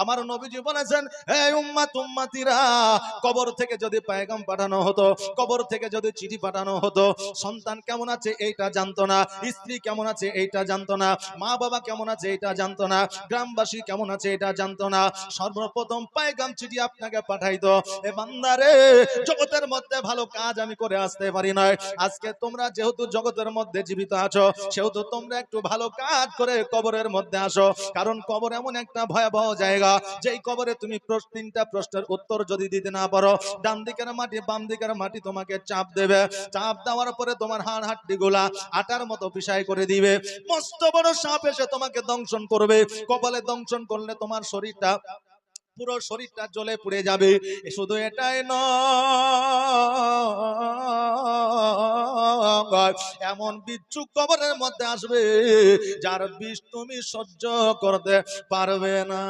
আমার নবীজি বলেছেন, হে উম্মত উম্মতিরা, কবর থেকে যদি পয়গাম পাঠানো হতো, কবর থেকে যদি চিঠি পাঠানো হতো, সন্তান কেমন আছে এইটা জানতো না, স্ত্রী কেমন আছে এইটা জানতো না, মা বাবা কেমন আছে এইটা জানতো না, গ্রামবাসী কেমন আছে এটা জানতো না, সর্বপ্রথম পয়গাম চিঠি আপনাকে পাঠাইতো। এ বান্দারে, জগতের মধ্যে ভালো কাজ আমি করে আসতে পারি না, আজকে তোমরা যেহেতু জগতের মধ্যে জীবিত আছো, সেহেতু তোমরা একটু ভালো কাজ করে কবরের মধ্যে আসো। কারণ কবর এমন একটা ভয়াবহ জায়গা, যেই কবরে তুমি তিনটা প্রশ্নের উত্তর যদি দিতে না পারো, ডান দিকের মাটি বাম দিকের মাটি তোমাকে চাপ দেবে, চাপ দেওয়ার পরে তোমার হাড় হাড্ডি গুলা আটার মতো পিসাই করে দিবে, মস্ত বড় সাপ এসে তোমাকে দংশন করবে। কপালে দংশন করলে তোমার শরীরটা, পুরো শরীরটা জ্বলে পুড়ে যাবে। শুধু এটাই নয়, এমন বিচ্ছু কবরের মধ্যে আসবে যার বিষ তুমি সহ্য করতে পারবে না।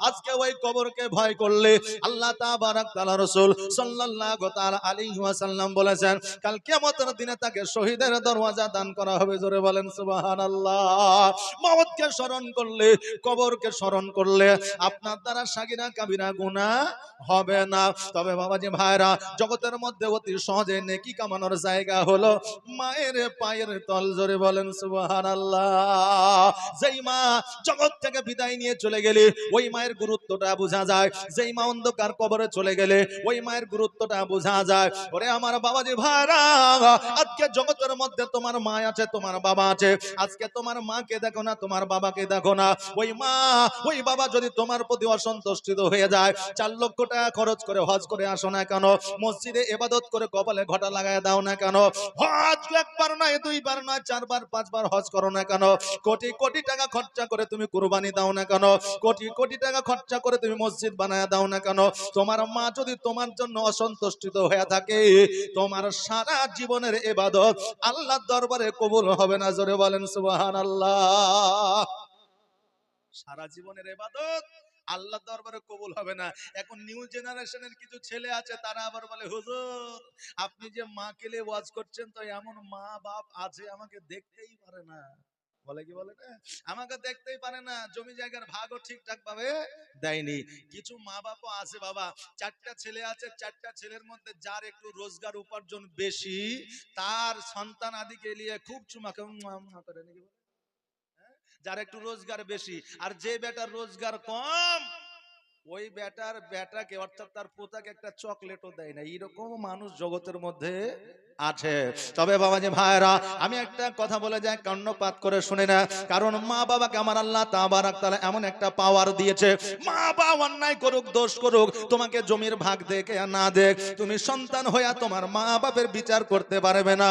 আজকে ওই কবরকে ভয় করলে আল্লাহ তাবারাক তাআলা রাসূল সাল্লাল্লাহু তাআলা আলাইহি ওয়াসাল্লাম বলেছেন, কাল কিয়ামতের দিনে তাকে শহীদের দরওয়াজা দান করা হবে। জোরে বলেন সুবহানাল্লাহ। মওতকে স্মরণ করলে, কবরকে স্মরণ করলে আপনার দ্বারা সাগিরা কাবিরা গুনাহ হবে না। তবে বাবাজি ভাইরা, জগতের মধ্যে অতি সহজে নেকি কামানোর জায়গা হলো মায়ের পায়ের তল। জোরে বলেন সুবহানাল্লাহ। যেই মা জগৎ থেকে বিদায় নিয়ে চলে গেলে ওই মায়ের গুরুত্বটা বোঝা যায়, যেই মা অন্ধকার কবরে চলে গেলে ওই মায়ের গুরুত্বটা বোঝা যায়। ওরে আমার বাবাজি ভাইরা, আজকে জগতের মধ্যে তোমার মা আছে, তোমার বাবা আছে, আজকে তোমার মাকে দেখো না, তোমার বাবাকে দেখো না। ওই মা ওই বাবা যদি তোমার প্রতি অসন্তুষ্ট হয়ে যায়, 4 লক্ষ টাকা খরচ করে হজ করে আসো না কেন, মসজিদে ইবাদত করে কপালে ঘটা লাগায় দাও না কেন, হজ একবার নয়, দুইবার নয়, 4 বার 5 বার হজ করো না কেন, কোটি কোটি টাকা খরচা করে তুমি কুরবানি দাও না কেন, কোটি কোটি টাকা খরচা করে তুমি মসজিদ বানায় দাও না কেন, তোমার মা যদি তোমার জন্য অসন্তুষ্ট হয়ে থাকে, তোমার সারা জীবনের ইবাদত আল্লাহর দরবারে কবুল হবে না। জোরে বলেন সুবহানাল্লাহ। সারা জীবনের ইবাদত আল্লাহর দরবারে কবুল হবে না। এখন নিউ জেনারেশনের কিছু ছেলে আছে, তারা আবার বলে, হুজুর আপনি যে মাকে নিয়ে ওয়াজ করছেন, তো এমন মা বাপ আছে আমাকে দেখতেই পারে না। বলে কি বলে না, আমাকে দেখতেই পারে না, জমি জায়গার ভাগও ঠিকঠাক ভাবে দেয়নি। কিছু মা বাপও আছে বাবা, 4টা ছেলে আছে, 4টা ছেলের মধ্যে যার একটু রোজগার উপার্জন বেশি, তার সন্তান আদিকে নিয়ে খুব চুমাকে করে নাকি, যার একটু রোজগার বেশি, আর যে বেটার রোজগার কম ওই বেটাকে অর্থাৎ তার পোতাকে একটা চকলেটও দেয় না। এরকম মানুষ জগতের মধ্যে আছে। তবে বাবাজি ভাইরা, আমি একটা কথা বলে যাই, কর্ণপাত করে শুনে না। কারণ মা বাবাকে আমার আল্লাহ তাবারাক তাআলা এমন একটা পাওয়ার দিয়েছে, মা বাবা অন্যায় করুক, দোষ করুক, তোমাকে জমির ভাগ দেখে না দেখ, তুমি সন্তান হইয়া তোমার মা বাপের বিচার করতে পারবে না।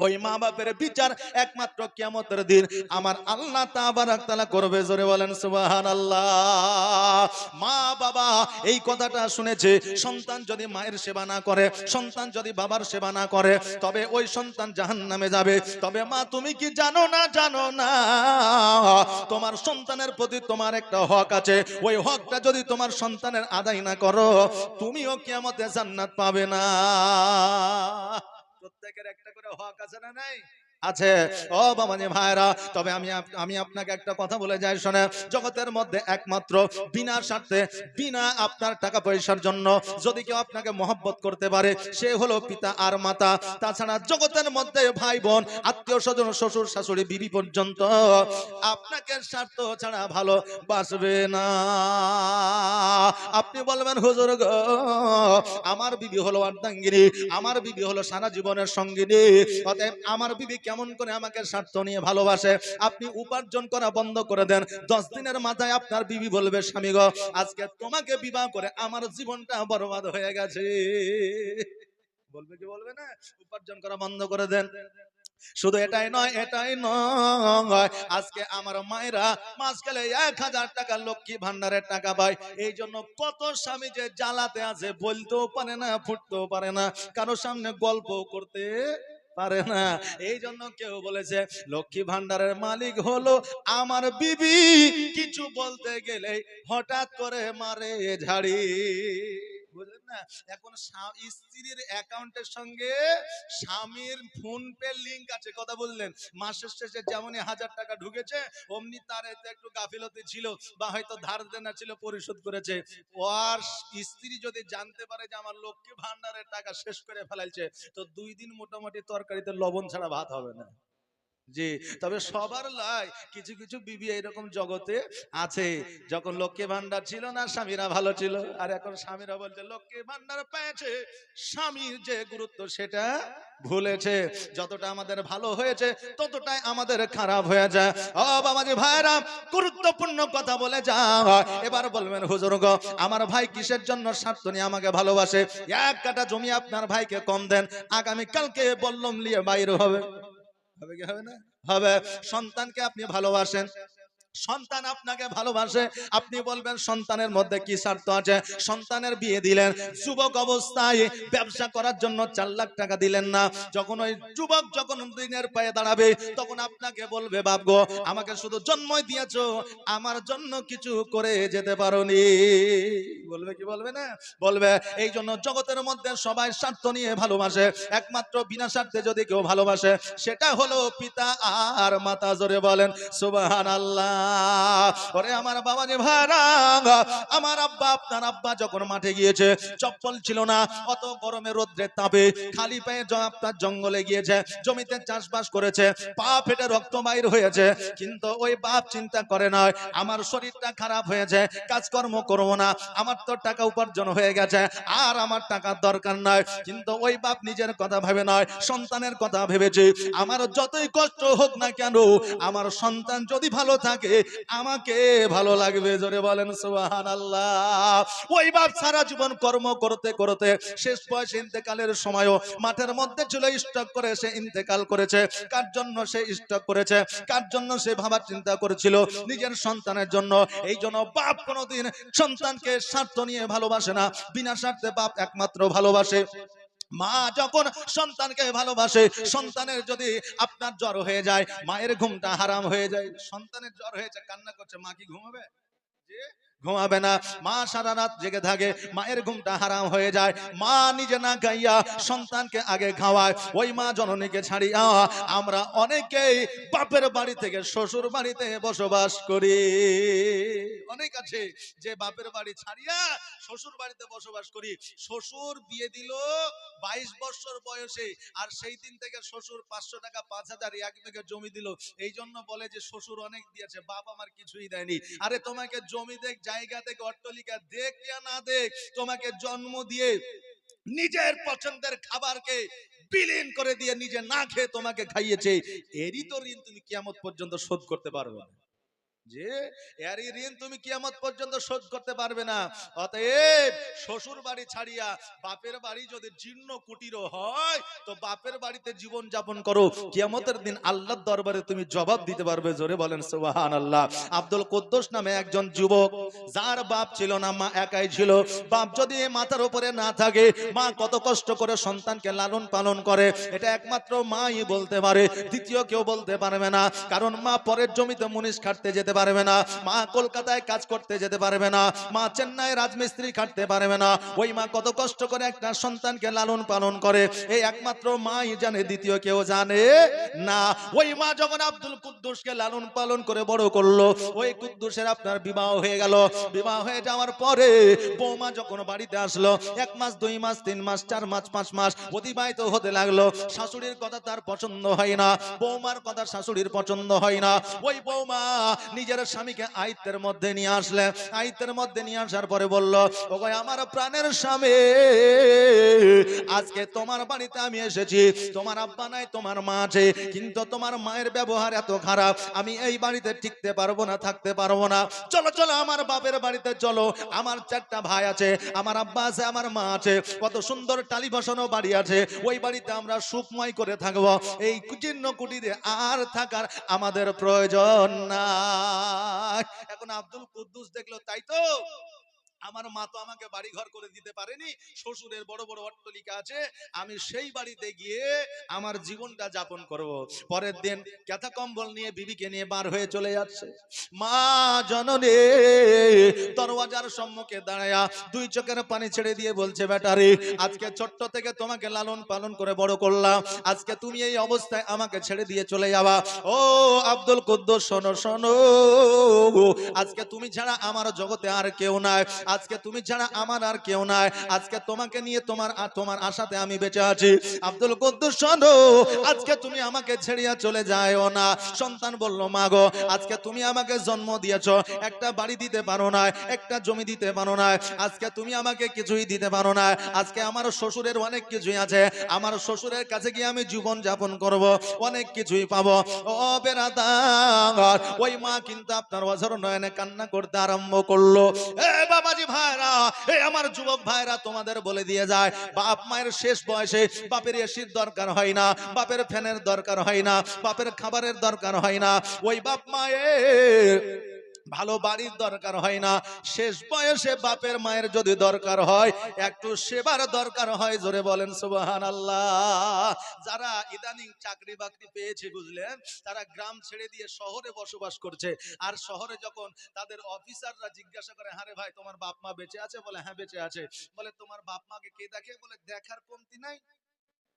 ওই মা বাপের বিচার একমাত্র কিয়ামতের দিন আমার আল্লাহ তাবারাক তাআলা করবে। জোরে বলেন সুবহানাল্লাহ। মা বাবা এই কথাটা শুনেছে, সন্তান যদি মায়ের সেবা না করে, সন্তান যদি বাবার সেবা না করে, তবে ওই সন্তান জাহান্নামে যাবে। তবে মা তুমি কি জানো না, জানো না তোমার সন্তানের প্রতি তোমার একটা হক আছে, ওই হকটা যদি তোমার সন্তানের আদায় না করো, তুমিও কিয়ামতে জান্নাত পাবে না। প্রত্যেকের একটা করে হক আছে না নাই? আছে। ও বাবাজি ভাইরা, তবে আমি আপনাকে একটা কথা বলে যাই শোনে, জগতের মধ্যে একমাত্র বিনা স্বার্থে, বিনা আপনার টাকা পয়সার জন্য যদি কেউ আপনাকে মহব্বত করতে পারে, সে হলো পিতা আর মাতা। তাছাড়া জগতের মধ্যে ভাই বোন, আত্মীয় স্বজন, শ্বশুর শাশুড়ি, বিবি পর্যন্ত আপনাকে স্বার্থ ছাড়া ভালোবাসবে না। আপনি বলবেন, হুজুর গো আমার বিবি হলো অর্ধাঙ্গিনী, আমার বিবি হলো সারা জীবনের সঙ্গিনী, অতএব আমার বিবি কেমন করে আমাকে স্বার্থ নিয়ে ভালোবাসে। আপনি উপার্জন করা বন্ধ করে দেন, 10 দিনের মাথায় আপনার বিবি বলবে, স্বামী গো আজকে তোমাকে বিবাহ করে আমার জীবনটা বরবাদ হয়ে গেছে। বলবে কি বলবে না? উপার্জন করা বন্ধ করে দেন। শুধু এটাই নয়, এটাই নয়, আজকে আমার মায়েরা মাস গেলে 1000 টাকা লক্ষ্মী ভান্ডারের টাকা পায়। এই জন্য কত স্বামী যে জ্বালাতে আছে, বলতেও পারে না, ফুটতেও পারে না, কারো সামনে গল্প করতে পারে না। এই জন্য কেউ বলেছে লক্ষ্মী ভান্ডারের মালিক হলো আমার বিবি, কিছু বলতে গেলে হঠাৎ করে মারে ঝাড়ি। বুঝলেন না? এখন স্ত্রীর অ্যাকাউন্টের সঙ্গে স্বামীর ফোন পে লিংক আছে, কথা বললেন। মাসের শেষে যেমনই 1000 টাকা ঢুকেছে অমনি তার এতে একটু গাফিলতি ছিল বা হয়তো ধার দেনা ছিল, পরিশোধ করেছে। ওর স্ত্রী যদি জানতে পারে যে আমার লক্ষ্মী ভান্ডারের টাকা শেষ করে ফেলাইছে, তো 2 দিন মোটামুটি তরকারিতে লবণ ছাড়া ভাত হবে না। জি, তবে সবার লাই কিছু কিছু বিবি এরকম জগতে আছে, যখন লক্ষ্মী ভান্ডার ছিল না স্বামীরা ভালো ছিল, আর এখন স্বামীরা বলছে লক্ষ্মী ভান্ডার পেয়েছে, স্বামীর যে গুরুত্ব সেটা ভুলেছে। যতটা আমাদের ভালো হয়েছে ততটাই আমাদের খারাপ হয়ে যায়। ও বাবাজি ভাইরা, গুরুত্বপূর্ণ কথা বলে যাও। এবার বলবেন হুজুর গো, আমার ভাই কিসের জন্য স্বার্থ নিয়ে আমাকে ভালোবাসে? 1 কাঠা জমি আপনার ভাইকে কম দেন, আগামী কালকে বললাম নিয়ে বাইরে হবে। হবে কি হবে না? হবে। সন্তানকে আপনি ভালোবাসেন, সন্তান আপনাকে ভালোবাসে, আপনি বলবেন সন্তানের মধ্যে কি স্বার্থ আছে? সন্তানের বিয়ে দিলেন, যুবক অবস্থায় ব্যবসা করার জন্য 4 লাখ টাকা দিলেন না। যখন ওই যুবক যখন দিনের পায়ে দাঁড়াবে, তখন আপনাকে বলবে বাপ গো, আমাকে শুধু জন্মই দিয়েছো, আমার জন্য কিছু করে যেতে পারোনি। বলবে কি বলবে না? বলবে। এই জন্য জগতের মধ্যে সবাই স্বার্থ নিয়ে ভালোবাসে, একমাত্র বিনা স্বার্থে যদি কেউ ভালোবাসে সেটা হলো পিতা আর মাতা। জোরে বলেন সুবহানাল্লাহ। ওরে আমার বাবা যে ভাইরা, আমার আব্বা, আপনার আব্বা যখন মাঠে গিয়েছে, চপ্পল ছিল না, অত গরমে রোদ্রের তাপে খালি পায়ে আপনার জঙ্গলে গিয়েছে, জমিতে চাষবাস করেছে, পা ফেটে রক্ত বাইর হয়েছে, কিন্তু ওই বাপ চিন্তা করে না আমার শরীরটা খারাপ হয়েছে, কাজকর্ম করবো না, আমার তো টাকা উপার্জন হয়ে গেছে, আর আমার টাকার দরকার নাই। কিন্তু ওই বাপ নিজের কথা ভেবে নয়, সন্তানের কথা ভেবেছে। আমার যতই কষ্ট হোক না কেন, আমার সন্তান যদি ভালো থাকে আমাকে ভালো লাগবে। জোরে বলেন সুবহানাল্লাহ। ওই বাপ সারা জীবন কর্ম করতে করতে শেষ বয়সে ইন্তেকালের সময়ও মাঠের মধ্যে ছিল, স্টক করে সে ইন্তেকাল করেছে। কার জন্য সে স্টক করেছে? কার জন্য সে ভাবার চিন্তা করেছিল? নিজের সন্তানের জন্য। এই জন্য বাপ কোনোদিন সন্তানকে স্বার্থ নিয়ে ভালোবাসে না, বিনা স্বার্থে বাপ একমাত্র ভালোবাসে। মা যখন সন্তানকে ভালোবাসে, সন্তানের যদি আপনার জ্বর হয়ে যায়, মায়ের ঘুমটা হারাম হয়ে যায়। সন্তানের জ্বর হয়েছে, কান্না করছে, মা কি ঘুমাবে? ঘুমাবে না। মা সারা রাত জেগে থাকে, মায়ের ঘুমটা হারাম হয়ে যায়। মা নিজে না খাইয়া সন্তানকে আগে খাওয়ায়। ওই মা জননীকে ছাড়িয়া আমরা অনেকেই বাপের বাড়ি থেকে শ্বশুর বাড়িতে বসবাস করি। অনেক আছে যে বাপের বাড়ি ছাড়িয়া শ্বশুর বাড়িতে বসবাস করি। শ্বশুর বিয়ে দিল 22 বছর বয়সে, আর সেই দিন থেকে শ্বশুর 500 টাকা 5000 এক বিঘা জমি দিল। এই জন্য বলে যে শ্বশুর অনেক দিয়েছে, বাপ আমার কিছুই দেয়নি। আরে তোমাকে জমি দেখ, জায়গা দেখ, অট্টালিকা দেখ ইয়া না দেখ, তোমাকে জন্ম দিয়ে নিজের পছন্দের খাবারকে বিলীন করে দিয়ে নিজে না খেয়ে তোমাকে খাইয়েছে, এরই তো ঋণ তুমি কিয়ামত পর্যন্ত শোধ করতে পারবে না। যে এরই ঋণ তুমি কিয়ামত পর্যন্ত শোধ করতে পারবে না। অতএব শ্বশুর বাড়ি ছাড়িয়া বাপের বাড়ি যদি জীর্ণ কুটির হয়, তো বাপের বাড়িতে জীবন যাপন করো, কিয়ামতের দিন আল্লাহর দরবারে তুমি জবাব দিতে পারবে। জোরে বলেন সুবহানাল্লাহ। আব্দুল কুদ্দুস নামে একজন যুবক, যার বাপ ছিল না, মা একাই ছিল। বাপ যদি মাথার উপরে না থাকে, মা কত কষ্ট করে সন্তানকে লালন পালন করে, এটা একমাত্র মাই বলতে পারে, দ্বিতীয় কেউ বলতে পারবে না। কারণ মা পরের জমিতে মুনিশ খাটতে যেতে পারবে না, মা কলকাতায় কাজ করতে যেতে পারবে না, মা চেন্নাই রাজমিস্ত্রি খাটতে পারবে না। ওই মা কত কষ্ট করে একটা সন্তানকে লালন পালন করে, এই একমাত্র মাই জানে, দ্বিতীয় কেউ জানে না। ওই মা যখন আব্দুল কুদ্দুসকে লালন পালন করে বড় করলো, ওই কুদ্দুসের আপনার বিবাহ হয়ে গেল। বিবাহ হয়ে যাওয়ার পরে বৌমা যখন বাড়িতে আসলো, 1 মাস 2 মাস 3 মাস 4 মাস 5 মাস অতিবাহিত হতে লাগলো। শাশুড়ির কথা তার পছন্দ হয় না, বৌমার কথা শাশুড়ির পছন্দ হয় না। ওই বৌমা নিজের স্বামীকে আয়ত্তের মধ্যে নিয়ে আসলে, আয়ত্তের মধ্যে নিয়ে আসার পরে বলল, ওগো আমার প্রাণের স্বামী, আজকে তোমার বাড়িতে আমি এসেছি, তোমার আব্বা নাই, তোমার মা আছে, কিন্তু তোমার মায়ের ব্যবহার এত খারাপ, আমি এই বাড়িতে টিকতে পারবো না, থাকতে পারবো না। চলো চলো আমার বাপের বাড়িতে চলো, আমার 4টা ভাই আছে, আমার আব্বা আছে, আমার মা আছে, কত সুন্দর টালি বসানো বাড়ি আছে, ওই বাড়িতে আমরা সুখময় করে থাকবো। এই জীর্ণ কুটিরে আর থাকার আমাদের প্রয়োজন নাই। এখন আব্দুল কুদ্দুস দেখলো, তাই তো আমার মা তো আমাকে বাড়ি ঘর করে দিতে পারেনি, শ্বশুরের বড় বড় অট্টালিকা আছে, আমি সেই বাড়িতে গিয়ে আমার জীবনটা যাপন করব। পরের দিন কাঁথা কম্বল নিয়ে বিবিকে নিয়ে বার হয়ে চলে যাচ্ছে। মা জননী দরওয়াজার সম্মুখে দাঁড়ায়া দুই চোখের পানি ছেড়ে দিয়ে বলছে, বেটারে আজকে ছোট্ট থেকে তোমাকে লালন পালন করে বড় করলাম, আজকে তুমি এই অবস্থায় আমাকে ছেড়ে দিয়ে চলে যাবা। ও আব্দুল কুদ্দুস শোনো শোনো, আজকে তুমি ছাড়া আমার জগতে আর কেউ নাই, আজকে তুমি ছাড়া আমার আর কেউ নাই, আজকে তোমাকে নিয়ে তোমার আশাতে আমি বেঁচে আছি। আব্দুল কুদ্দুস শোনো, আজকে তুমি আমাকে ছেড়িয়া চলে যাও না। সন্তান বলল, মা গো আজকে তুমি আমাকে জন্ম দিয়েছো, একটা বাড়ি দিতে পারো না, একটা জমি দিতে পারো না, আজকে তুমি আমাকে কিছুই দিতে পারো না। আজকে আমার শ্বশুরের অনেক কিছুই আছে, আমার শ্বশুরের কাছে গিয়ে আমি জীবন যাপন করব, অনেক কিছুই পাবো। ও বেরাদার, ওই মা কিন্তু আপনার অঝর নয়নে কান্না করতে আরম্ভ করলো। এ বাবাজি ভাইরা, এ আমার যুবক ভাইরা, তোমাদের বলে দিয়ে যায়, বাপ মায়ের শেষ বয়সে বাপের এসির দরকার হয় না, বাপের ফ্যানের দরকার হয় না, বাপের খাবারের দরকার হয় না, ওই বাপ মায়ের ভালো বাড়ির দরকার হয় না। শেষ বয়সে বাপের মায়ের যদি দরকার হয়, একটু সেবার দরকার হয়। জোরে বলেন সুবহানাল্লাহ। যারা ইদানিং চাকরি বাকরি পেয়েছে বুঝলেন, তারা গ্রাম ছেড়ে দিয়ে শহরে বসবাস করছে। আর শহরে যখন তাদের অফিসাররা জিজ্ঞাসা করে, হ্যাঁ রে ভাই তোমার বাপ মা বেঁচে আছে? বলে হ্যাঁ বেঁচে আছে। বলে তোমার বাপ মাকে কে দেখে? বলে দেখার কমতি নাই।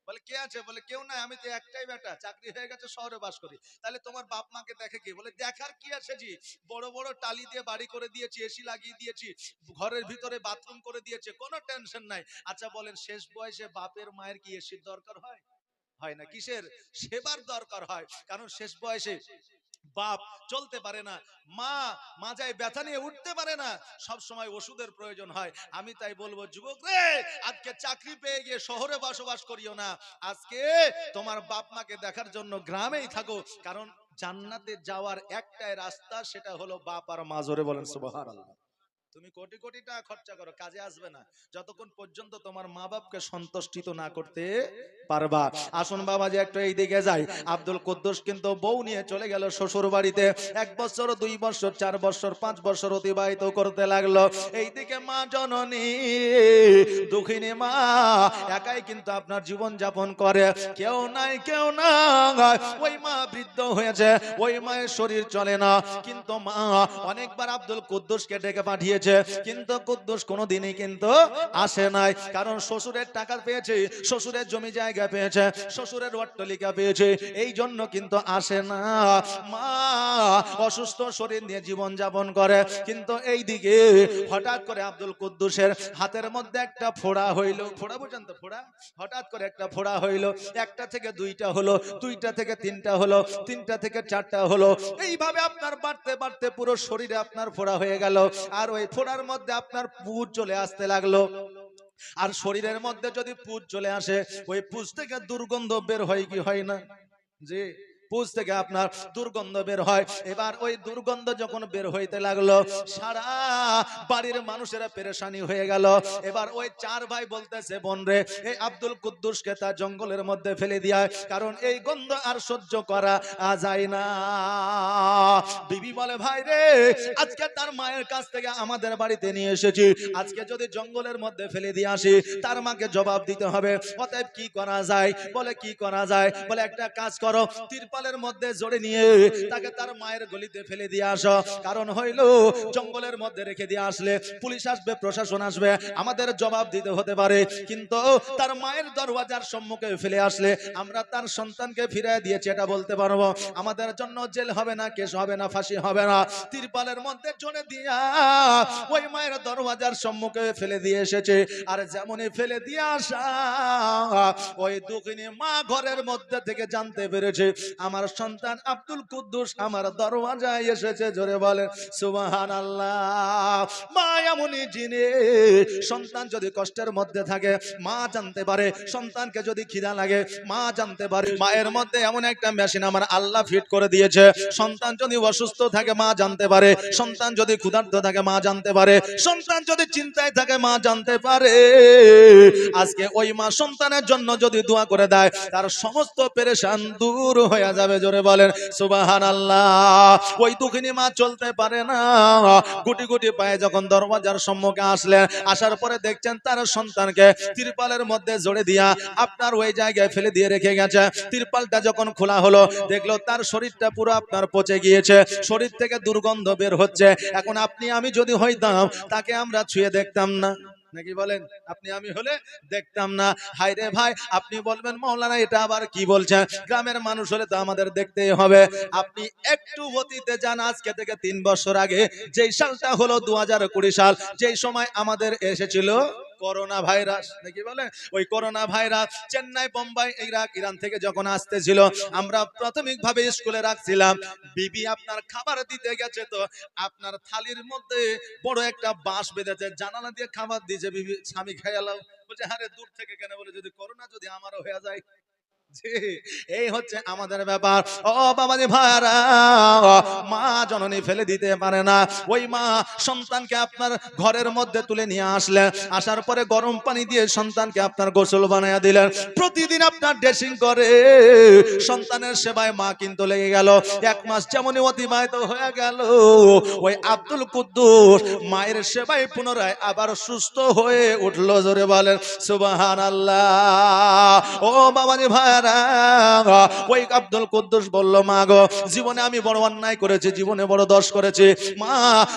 বলে কে আছে? বলে কেউ নাই, আমি তো একটাই বেটা, চাকরি হয়ে গেছে, শহরে বাস করি। তাহলে তোমার বাপ মাকে দেখে কি? বলে দেখার কি আছে জি, বড় বড় টালি দিয়ে বাড়ি করে দিয়েছি, এসি লাগিয়ে দিয়েছি, ঘরের ভিতরে বাথরুম করে দিয়েছে, কোনো টেনশন নাই। আচ্ছা বলেন, শেষ বয়সে বাপের মায়ের কি এসির দরকার হয়? হয় না। কিসের? সেবার দরকার হয়। কারণ শেষ বয়সে বাপ চলতে পারে না, মা মাজায় ব্যথা নিয়ে উঠতে পারে না, সব সময় ওষুধের প্রয়োজন হয়। আমি তাই বলবো, যুবক রে, আজকে চাকরি পেয়ে গিয়ে শহরে বসবাস করিও না, আজকে তোমার বাপ মাকে দেখার জন্য গ্রামেই থাকো। কারণ জান্নাতে যাওয়ার একটাই রাস্তা, সেটা হলো বাপ আর মা। জোরে বলেন সুবহানাল্লাহ। তুমি কোটি কোটি টাকা খরচা করো, কাজে আসবে না যতক্ষণ পর্যন্ত তোমার মা বাপকে সন্তুষ্টিত না করতে পারবা। আসুন বাবাজি একটু এই দিকে যাই। আব্দুল কুদ্দুস কিন্তু বউ নিয়ে চলে গেল শ্বশুর বাড়িতে। 1 বছর 2 বছর 4 বছর 5 বছর অতিবাহিত করতে লাগলো। এইদিকে মা জননী দুঃখিনী মা একাই কিন্তু আপনার জীবন যাপন করে, কেউ নাই কেউ নাই। ওই মা বৃদ্ধ হয়েছে, ওই মায়ের শরীর চলে না, কিন্তু মা অনেকবার আব্দুল কুদ্দুসকে ডেকে পাঠিয়েছে, কিন্তু কুদ্দুস কোনোদিনই কিন্তু আসে নাই। কারণ শ্বশুরের টাকা পেয়েছে, শ্বশুরের জমি জায়গা পেয়েছে, শ্বশুরের অট্টালিকা পেয়েছে, এই জন্য কিন্তু আসে না। মা অসুস্থ শরীর নিয়ে জীবন যাপন করে। কিন্তু এই দিকে হঠাৎ করে আব্দুল কুদ্দুসের হাতের মধ্যে একটা ফোড়া হইল। ফোড়া বুঝেন তো? ফোড়া হঠাৎ করে একটা ফোড়া হইল, একটা থেকে দুইটা হলো, দুইটা থেকে তিনটা হলো, তিনটা থেকে চারটা হলো, এইভাবে আপনার বাড়তে বাড়তে পুরো শরীরে আপনার ফোড়া হয়ে গেল। আর ওই ফোড়ার মধ্যে আপনার পুঁজ চলে আসতে লাগলো। আর শরীরের মধ্যে যদি পুঁজ চলে আসে, ওই পুঁজ থেকে দুর্গন্ধ বের হয় কি হয় না? জি, পুঁজ থেকে আপনার দুর্গন্ধ বের হয়। এবার ওই দুর্গন্ধ যখন বের হইতে লাগলো, সারা বাড়ির মানুষেরা পেরেশানি হয়ে গেল। এবার ওই 4 ভাই বলতেছে, বোন রে, এই আব্দুল কুদ্দুসকে তার জঙ্গলের মধ্যে ফেলে দিয়া, কারণ এই গন্ধ আর সহ্য করা যায় না। বিবি বলে, ভাই রে, আজকে তার মায়ের কাছ থেকে আমাদের বাড়িতে নিয়ে এসেছি, আজকে যদি জঙ্গলের মধ্যে ফেলে দিয়ে আসি, তার মাকে জবাব দিতে হবে। অতএব কি করা যায়? বলে কি করা যায়? বলে একটা কাজ করো, তিরপালের মধ্যে জড়ে নিয়ে তাকে তার মায়ের গলিতে ফেলে দিয়ে আসো। কারণ হইল, জঙ্গলের মধ্যে রেখে দিয়ে আসলে পুলিশ আসবে, প্রশাসন আসবে, আমাদের জবাব দিতে হতে পারে। কিন্তু তার মায়ের দরওয়াজার সম্মুখে ফেলে আসলে আমরা তার সন্তানকে ফিরিয়ে দিয়েছি এটা বলতে পারবো। আমাদের জন্য জেল হবে না, কেস হবে না, ফাঁসি হবে না। তিরপালের মধ্যে জড়ে দিয়া ওই মায়ের দরওয়াজার সম্মুখে ফেলে দিয়ে এসেছে। আর যেমনই ফেলে দিয়ে আসা, ওই দুঃখিনী মা ঘরের মধ্যে থেকে জানতে পেরেছে, আমার সন্তান আব্দুল কুদ্দুস আমার দরওয়াজায় এসেছে। জোরে বলেন সুবহানাল্লাহ। মা এমনই জিনিস, সন্তান যদি কষ্টের মধ্যে থাকে মা জানতে পারে, সন্তানকে যদি খিদা লাগে মা জানতে পারে। মায়ের মধ্যে এমন একটা মেশিন আমার আল্লাহ ফিট করে দিয়েছে, সন্তান যদি অসুস্থ থাকে মা জানতে পারে, সন্তান যদি ক্ষুধার্ত থাকে মা জানতে পারে, সন্তান যদি চিন্তায় থাকে মা জানতে পারে। আজকে ওই মা সন্তানের জন্য যদি দোয়া করে দেয়, তার সমস্ত পেরেশান দূর হয়ে যাবে, জোরে বলেন সুবহানাল্লাহ। ওই দুঃখিনী মা চলতে পারে না, গুটি গুটি পায়ে যখন দরওয়াজার সম্মুখে আসলেন, আসার পরে দেখছেন তার সন্তানকে তিরপালের মধ্যে জড়ে দিয়া আপনার ওই জায়গায় ফেলে দিয়ে রেখে গেছে। তিরপালটা যখন খোলা হলো, দেখলো তার শরীরটা পুরো আপনার পচে গিয়েছে, শরীর থেকে দুর্গন্ধ বের হচ্ছে। এখন আপনি আমি যদি হইতাম, তাকে আমরা ছুঁয়ে দেখতাম না, নাকি বলেন? আপনি আমি হলে দেখতাম না। হায় রে ভাই, আপনি বলবেন মাওলানা এটা আবার কি বলছেন, গ্রামের মানুষ হলে তো আমাদের দেখতেই হবে। আপনি একটু অতীতে যান, আজকে থেকে 3 বছর আগে, যেই সালটা হলো 2020 সাল, যেই সময় আমাদের এসেছিল করোনা ভাইরাস, নাকি বলে? ওই corona virus Chennai, Bombay, Iraq, Iran থেকে যখন আসতেছিল, আমরা প্রাথমিকভাবে স্কুলে রাখছিলাম। বিবি আপনার খাবার দিতে গেছে, তো আপনার থালির মধ্যে বড় একটা বাঁশ বেঁধেছে, জানালা দিয়ে খাবার দিয়েছে। বিবি স্বামী খেয়ালাও বলছে, আরে দূর থেকে কেন? বলে যদি করোনা যদি আমারও হয়ে যায়। এই হচ্ছে আমাদের ব্যাপার। ও বাবাজি ভাইরা, মা জননী ফেলে দিতে পারে না। ওই মা সন্তানকে আপনার ঘরের মধ্যে তুলে নিয়ে আসলেন, আসার পরে গরম পানি দিয়ে সন্তানকে আপনার গোসল বানায়া দিলেন। প্রতিদিন আপনার ড্রেসিং করে সন্তানের সেবায় মা কিন্তু লেগে গেল। 1 মাস যেমনই অতিবাহিত হয়ে গেল, ওই আব্দুল কুদ্দুস মায়ের সেবায় পুনরায় আবার সুস্থ হয়ে উঠলো, জোরে বলেন সুবহানাল্লাহ। ও বাবাজি ভাই, ওই আব্দুল কুদ্দুস বলল, মা গো, জীবনে আমি বড় অন্যায় করেছি, জীবনে বড় দোষ করেছি, মা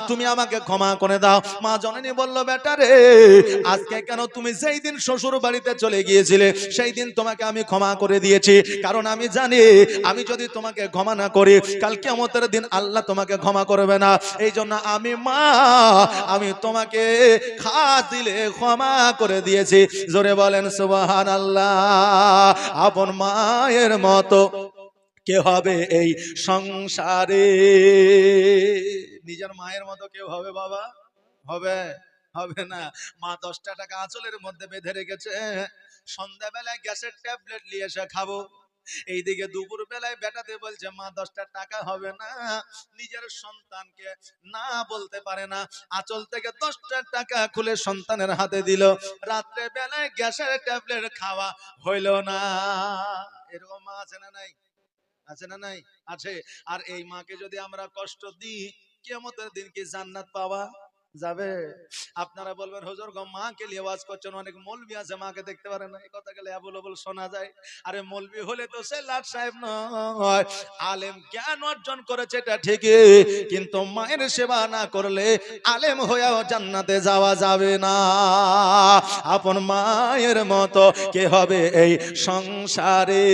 তুমি আমাকে ক্ষমা করে দাও। মা জননী বলল, বেটা রে, আজকে কেন? তুমি যেই দিন শ্বশুর বাড়িতে চলে গিয়েছিলে, সেই দিন তোমাকে আমি ক্ষমা করে দিয়েছি, কারণ আমি জানি আমি যদি তোমাকে ক্ষমা না করি, কাল কিয়ামতের দিন আল্লাহ তোমাকে ক্ষমা করবে না। এই জন্য আমি তোমাকে খাস দিলে ক্ষমা করে দিয়েছি, জোরে বলেন সুবহানাল্লাহ। আপন মায়ের মতো কে হবে এই সংসারে? নিজের মায়ের মতো কেউ হবে বাবা? হবে? হবে না। মা 10টা টাকা আঁচলের মধ্যে বেঁধে রেখেছে, সন্ধ্যাবেলায় গ্যাসের ট্যাবলেট নিয়ে এসে খাবো। এইদিকে দুপুর বেলায় বেটাতে বলছে, মা 10টা টাকা হবে না। নিজের সন্তানকে না বলতে পারে না, আঁচল থেকে 10টা টাকা খুলে সন্তানের হাতে দিল। রাত্রে বেলায় গ্যাসের ট্যাবলেট খাওয়া হইল না। এরকম মা আছে না নাই? আছে না নাই? আছে। আর এই মাকে যদি আমরা কষ্ট দিই, কিয়ামতের দিন কি জান্নাত পাওয়া যাবে? আপনারা বলবেন, হুজুর গো মাকে নিয়ে ওয়াজ করছেন, অনেক মৌলবি আছে মাকে দেখতে পারে না, এই কথা গেলে আবুল আবুল শোনা যায়। আরে মৌলবি হলে তো সে লাট সাহেব নয়, আলেম জ্ঞান অর্জন করেছে এটা ঠিকই, কিন্তু মায়ের সেবা না করলে আলেম হয়েও জান্নাতে যাওয়া যাবে না। আপন মায়ের মতো কে হবে এই সংসারে?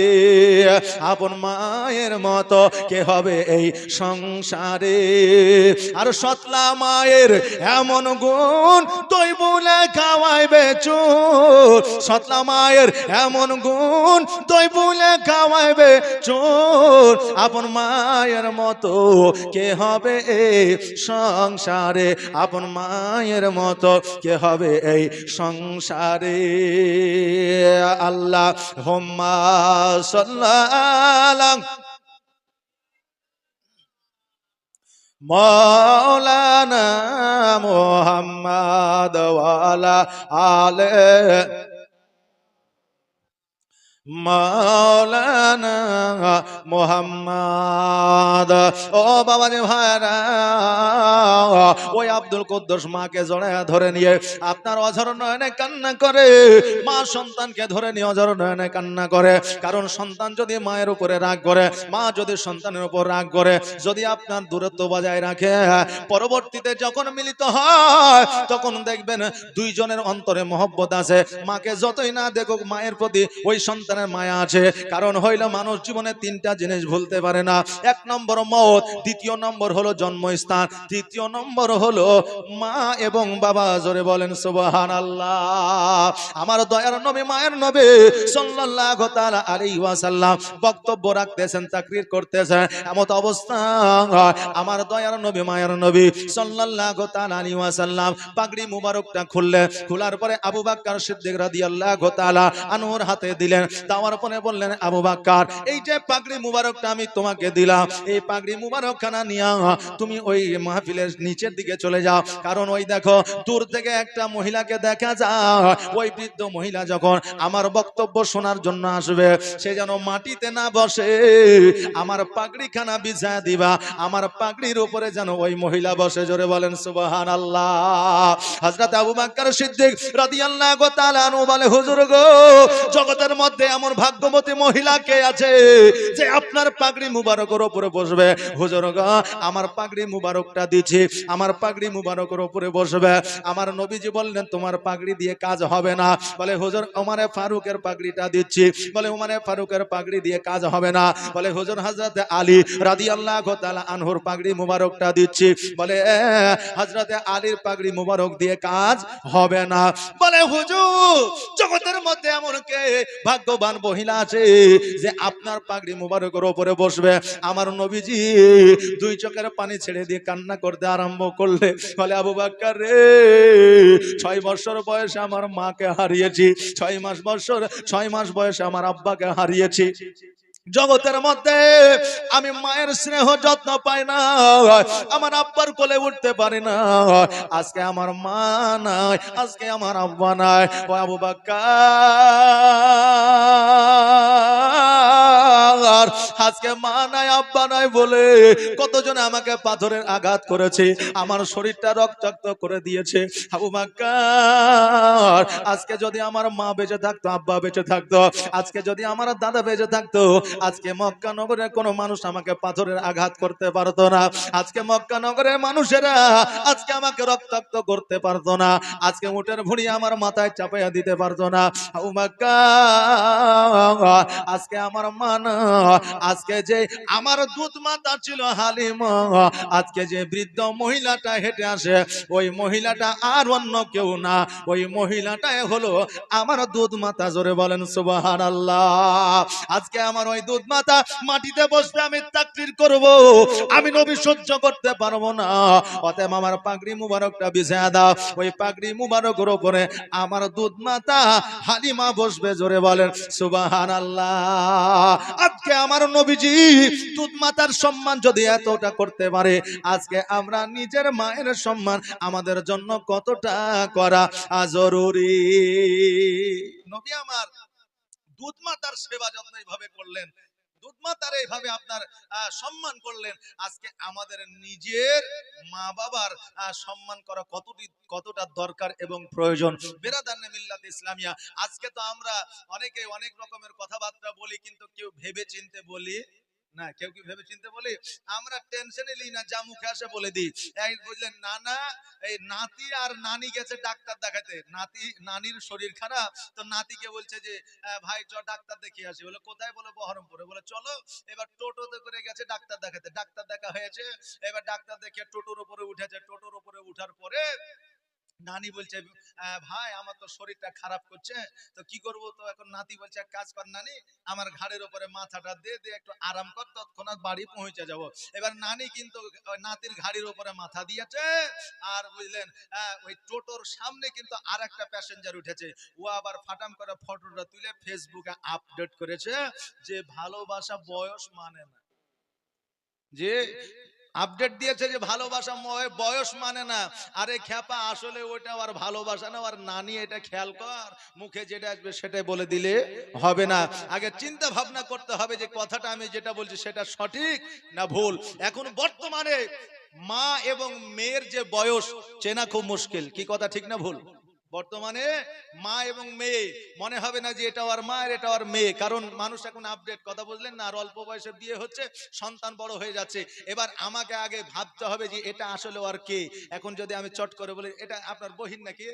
আপন মায়ের মতো কে হবে এই সংসারে? আর সতলা মায়ের এমন গুণ তুই বলে খাওয়াইবে চোর, সতলা মায়ের এমন গুণ তুই বলে খাওয়াইবে চোর। আপন মায়ের মতো কে হবে এই সংসারে? আপন মায়ের মতো কে হবে এই সংসারে? আল্লাহ হুম্মা সাল্লাল্লাহু মাওলানা মুহাম্মদ ওয়ালা আলে মাওলানা মুহাম্মদ। ও বাবাজি ভাইরা, ওই আব্দুল কুদ্দুস মাকে জড়ায় ধরে নিয়ে আপনার অঝর নয়নে কান্না করে। মা সন্তানকে ধরে নিয়ে অঝর নয়নে কান্না করে, কারণ সন্তান যদি মায়ের উপরে রাগ করে, মা যদি সন্তানের উপর রাগ করে, যদি আপনার দূরত্ব বজায় রাখে, পরবর্তীতে যখন মিলিত হয় তখন দেখবেন দুইজনের অন্তরে মহব্বত আছে। মাকে যতই না দেখুক, মায়ের প্রতি ওই সন্তানের মায়া আছে। কারণ হইল মানুষ জীবনে 3টা জিনিস ভুলতে পারে না। 1 নম্বর মওত, 2য় নম্বর হলো জন্মস্থান, 3য় নম্বর হলো মা এবং বাবা। জোরে বলেন সুবহানাল্লাহ। আমার দয়ার নবী, মায়ের নবী সাল্লাল্লাহু তাআলা আলাইহি ওয়াসাল্লাম বক্তব্য রাখতেছেন, তাকরীর করতেছেন। এমন অবস্থা আমার দয়ার নবী, মায়ের নবী সাল্লাল্লাহু তাআলা আলাইহি ওয়াসাল্লাম পাগড়ি মুবারকটা খুললেন। খোলার পরে আবু বকর সিদ্দিক রাদিয়াল্লাহু তাআলা আনহুর হাতে দিলেন। দেওয়ার পরে বললেন আবু বকর এই যে পাগড়ি মুবারকটা আমি তোমাকে দিলাম এই পাগড়ি মুবারকখানা নিয়া তুমি ওই মাহফিলের নিচের দিকে চলে যাও কারণ ওই দেখো দূর থেকে একটা মহিলাকে দেখা যায় ওই বৃদ্ধ মহিলা যখন আমার বক্তব্য শোনার জন্য আসবে সে যেন মাটিতে না বসে আমার পাগড়িখানা বিছায়া দিবা আমার পাগড়ির উপরে যেন ওই মহিলা বসে জোরে বলেন সুবহানাল্লাহ হযরত আবু বকর সিদ্দিক রাদিয়াল্লাহু তাআলা আনহু বলে হুজুর গো জগতের মধ্যে এমন ভাগ্যবতী মহিলা কে আছে যে আপনার পাগড়ি মুবারকের উপরে বসবে হুজুর গো আমার পাগড়ি মুবারকটা দিছি আমার পাগড়ি মুবারকের উপরে বসবে আমার নবীজি বললেন তোমার পাগড়ি দিয়ে কাজ হবে না বলে হুজুর ওমরে ফারুকের পাগড়িটা দিচ্ছি বলে ওমরে ফারুকের পাগড়ি দিয়ে কাজ হবে না বলে হুজুর হযরত আলী রাদিয়াল্লাহু তাআলা আনহুর পাগড়ি মুবারকটা দিচ্ছি বলে হযরত আলীর পাগড়ি মুবারক দিয়ে কাজ হবে না বলে হুজুর জগতের মধ্যে এমন কে ভাগ্যবান মহিলা আছে যে আপনার পাগড়ি মুবারকের উপরে বসবে আমার নবীজি দুই চোখের পানি ছেড়ে দিয়ে কান্না করতে আরম্ভ করলে বলে আবু বকর রে 6 বছর বয়সে আমার মাকে হারিয়েছি 6 মাস বয়সে আমার আব্বাকে হারিয়েছি জগতের মধ্যে আমি মায়ের স্নেহ যত্ন পাই না আমার আব্বার কোলে উঠতে পারি না আজকে আমার মা নাই আজকে আমার আব্বা নাই ও আবু বকর আজকে মা নাই আব্বা নাই বলে কতজন আমাকে পাথরের আঘাত করেছে আমার শরীরটা রক্তাক্ত করে দিয়েছে আবু বকর আজকে যদি আমার মা বেঁচে থাকতো আব্বা বেঁচে থাকতো আজকে যদি আমার দাদা বেঁচে থাকতো আজকে মক্কা নগরে কোনো মানুষ আমাকে পাথরের আঘাত করতে পারতো না আজকে মক্কা নগরের মানুষেরা আজকে আমাকে রক্তাক্ত করতে পারতো না আজকে উটের ভুঁড়ি আমার মাথায় চাপাইয়া দিতে পারতো না আবু বকর আজকে আমার মা না আজকে যে আমার দুধ মাতা ছিল হালিমা আজকে যে বৃদ্ধ মহিলাটা হেঁটে আসে ওই মহিলাটা আর অন্য কেউ না ওই মহিলাটাই হলো আমার দুধ মাতা জোরে বলেন সুবহানাল্লাহ আজকে আমার ওই দুধ মাতা মাটিতে বসবে আমি তাকরীর করব আমি নবী সহ্য করতে পারবো না অতএব আমার পাগড়ি মুবারকটা বিছায়া দাও ওই পাগড়ি মুবারকের উপরে আমার দুধ মাতা হালিমা বসবে জোরে বলেন সুবহানাল্লাহ আজকে আমার নবীজি দুধ মাতার সম্মান যদি এতটা করতে পারে আজকে আমরা নিজের মায়ের সম্মান আমাদের জন্য কতটা করা জরুরি নবী আমার দুধ মাতার সেবা যত্ন এইভাবে করলেন দুধ মাতার এইভাবে আপনার সম্মান করলেন আজকে আমাদের নিজের মা বাবার সম্মান করা কতটা দরকার এবং প্রয়োজন বেরাদানে মিল্লাত ইসলামিয়া আজকে তো আমরা অনেকে অনেক রকমের কথাবার্তা বলি কিন্তু কেউ ভেবে চিনতে বলি না কেউ কি ভেবে চিনতে বলি আমরা টেনশনে নিই না যা মুখে আসে বলে দিই এই বুঝলেন নানা এই নাতি আর নানি গেছে ডাক্তার দেখাতে নানির শরীর খারাপ তো নাতিকে বলছে যে ভাই চ ডাক্তার দেখিয়ে আসি বলে কোথায় বলে বহরমপুরে বলে চলো এবার টোটোতে করে গেছে ডাক্তার দেখাতে ডাক্তার দেখা হয়েছে এবার ডাক্তার দেখে টোটোর উপরে উঠেছে টোটোর উপরে উঠার পরে নানি বলছে ভাই আমার তো শরীরটা খারাপ করছে তো কি করব তো এখন নাতি বলছে এক কাজ কর নানি আমার ঘাড়ের উপরে মাথাটা দে দে একটু আরাম কর তৎক্ষণাৎ বাড়ি পৌঁছে যাব এবার নানি কিন্তু নাতির ঘাড়ির উপরে মাথা দিয়েছে আর বুঝলেন ওই টোটোর সামনে কিন্তু আর একটা প্যাসেঞ্জার উঠেছে ও আবার ফাটাম করে ফটোটা তুলে ফেসবুকে আপডেট করেছে যে ভালোবাসা বয়স মানে না যে আপডেট দিয়েছে যে ভালোবাসা বয়স মানে না আরে খ্যাপা আসলে ওইটা আর ভালোবাসা না আর নানি এটা খেয়াল কর মুখে যেটা আসবে সেটাই বলে দিলে হবে না আগে চিন্তা ভাবনা করতে হবে যে কথাটা আমি যেটা বলছি সেটা সঠিক না ভুল এখন বর্তমানে মা এবং মেয়ের যে বয়স চেনা খুব মুশকিল কি কথা ঠিক না ভুল বর্তমানে মা এবং মেয়ে মনে হবে না যে এটা আর মা আর এটা আর মেয়ে কারণ মানুষ এখন আপডেট কথা বুঝলেন না আর অল্প বয়সে বিয়ে হচ্ছে সন্তান বড় হয়ে যাচ্ছে এবার আমাকে আগে ভাবতে হবে যে এটা আসলে আর কে এখন যদি আমি চট করে বলি এটা আপনার বহিন নাকি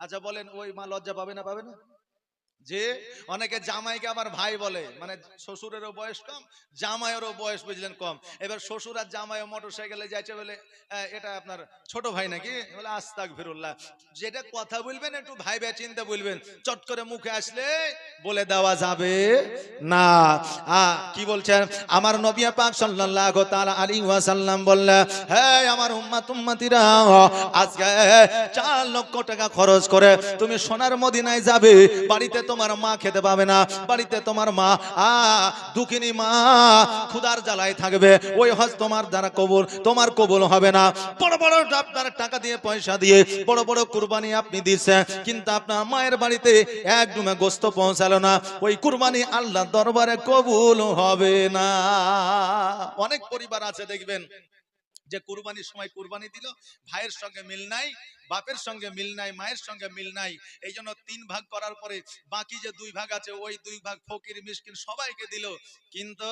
আচ্ছা বলেন ওই মা লজ্জা পাবে না যে অনেকে জামাইকে আবার ভাই বলে মানে শ্বশুরেরও বয়স কম জামাইয়েরও বয়স বুঝলেন কম এবার শ্বশুর আর জামাই মোটরসাইকেলে যাইছে বলে এটা আপনার ছোট ভাই নাকি বলে আস্তাগফিরুল্লাহ যেটা কথা বলবেন একটু ভাইবে চিন্তা বলবেন চট করে মুখে আসলে বলে দেওয়া যাবে না কি বলছেন আমার নবী পাক সাল্লাল্লাহু তাআলা আলাইহি ওয়াসাল্লাম বললেন হে আমার উম্মতিরা আজকে 4 লক্ষ টাকা খরচ করে তুমি সোনার মদিনায় যাবে বাড়িতে তোমার মা খেতে পাবে না, বাড়িতে তোমার মা দুঃখিনী মা ক্ষুধার জ্বালায় থাকবে, ওই হজ তোমার দ্বারা কবুল, তোমার কবুল হবে না। বড় বড় আপনার টাকা দিয়ে পয়সা দিয়ে বড় বড় কুরবানি আপনি দিচ্ছেন, কিন্তু আপনার মায়ের বাড়িতে এক ডুমে গোস্ত পৌঁছালো না, ওই কুরবানি আল্লাহ দরবারে কবুল হবে না। অনেক পরিবার আছে দেখবেন যে কুরবানির সময় কুরবানি দিল, ভাইয়ের সঙ্গে মিল নাই, বাপের সঙ্গে মিল নাই, মায়ের সঙ্গে মিল নাই, এই জন্য 3 ভাগ করার পরে বাকি যে 2 ভাগ আছে ওই 2 ভাগ ফকির মিসকিন সবাইকে দিল, কিন্তু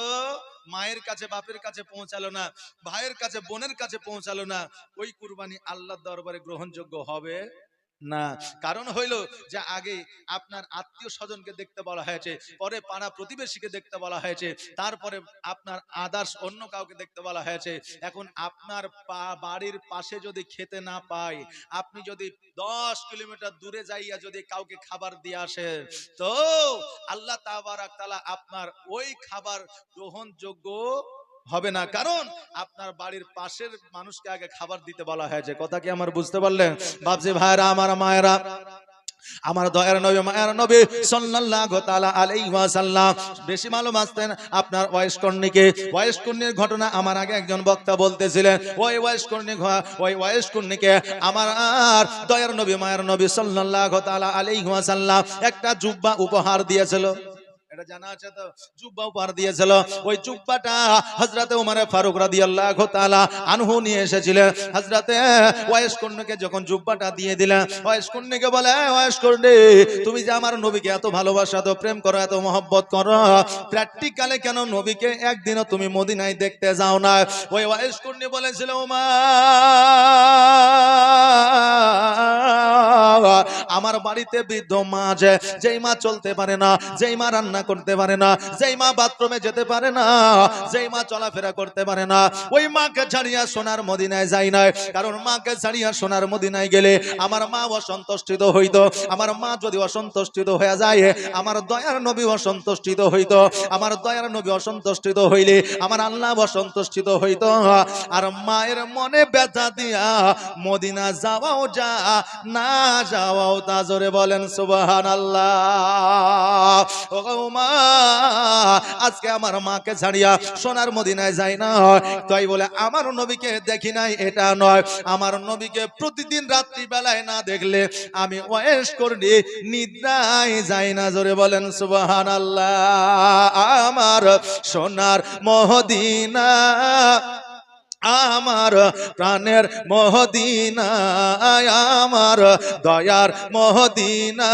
মায়ের কাছে বাপের কাছে পৌঁছালো না, ভাইয়ের কাছে বোনের কাছে পৌঁছালো না, ওই কুরবানি আল্লাহর দরবারে গ্রহণযোগ্য হবে না। কারণ হইল যে আগে আপনার আত্মীয় স্বজনকে দেখতে বলা হয়েছে, পরে পাড়া প্রতিবেশীকে দেখতে বলা হয়েছে, তারপরে আপনার আদার্স অন্য কাউকে দেখতে বলা হয়েছে। এখন আপনার বাড়ির পাশে যদি খেতে না পায়, আপনি যদি 10 কিলোমিটার দূরে যাইয়া যদি কাউকে খাবার দিয়ে আসেন, তো আল্লাহ তাবারাক তাআলা আপনার ওই খাবার গ্রহণযোগ্য হবে না, কারণ আপনার বাড়ির পাশের মানুষকে আগে খাবার দিতে বলা হয়েছে। কথা কি আমার বুঝতে পারলেন? বাপজি ভাইরা, আমার মায়েরা, আমার দয়ার নবী মায়ের নবী সাল্লাল্লাহু তাআলা আলাইহি ওয়াসাল্লাম বেশি মালুম আসতেন আপনার ওয়াইস কর্ণীর ঘটনা আমার আগে একজন বক্তা বলতেছিলেন। ওই ওয়াইস কর্ণীকে আমার আর দয়ার নবী মায়ের নবী সাল্লাল্লাহু তাআলা আলাইহি ওয়াসাল্লাম একটা জুব্বা উপহার দিয়েছিল। এটা জানা আছে তো, জুব্বা উপহার দিয়েছিল। ওই জুব্বাটা হযরতে ওমর ফারুক রাদিয়াল্লাহু তাআলা আনহু নিয়ে এসেছিলেন। হযরতে ওয়াইস কর্ণীকে যখন জুব্বাটা দিয়ে দিলেন, ওয়াইস কর্ণীকে বলে, ওয়াইস কর্ণী তুমি যে আমার নবীকে এত ভালোবাসা, এত প্রেম করো, এত মহব্বত করো, প্র্যাকটিক্যালি কেন নবীকে একদিনও তুমি মদিনায় দেখতে যাও না? ওই ওয়াইস কর্ণী বলেছিল, আমার বাড়িতে বৃদ্ধ মা আছে, যেই মা চলতে পারে না, যেই মা রান্না করতে পারে না, যেই মা বাথরুমে যেতে পারে না, যেই মা চলাফেরা করতে পারে না, ওই মাকে ছাড়িয়া সোনার মদিনায় যাই না। কারণ মাকে ছাড়িয়া সোনার মদিনায় গেলে আমার মা অসন্তুষ্টিত হইতো। আমার মা যদি অসন্তুষ্টিত হয়ে যায়, আমার দয়ার নবী অসন্তুষ্টিত হইতো। আমার দয়ার নবী অসন্তুষ্টিত হইলে আমার আল্লাহ অসন্তুষ্টিত হইতো। আর মায়ের মনে ব্যথা দিয়া মদিনা যাওয়াও যা, না যাওয়াও তা। জোরে বলেন সুবহানাল্লাহ। ও মা, আজকে আমার মাকে ছাড়িয়া সোনার মদিনায় যাই না, তাই বলে আমার নবীকে দেখি নাই এটা নয়। আমার নবীকে প্রতিদিন রাত্রি বেলায় না দেখলে আমি ওয়াইস কর্ণী নিদ্রায় যাই না। জোরে বলেন সুবহানাল্লাহ। আমার সোনার মদিনা, আমার প্রাণের মদিনা, আমার দয়ার মদিনা,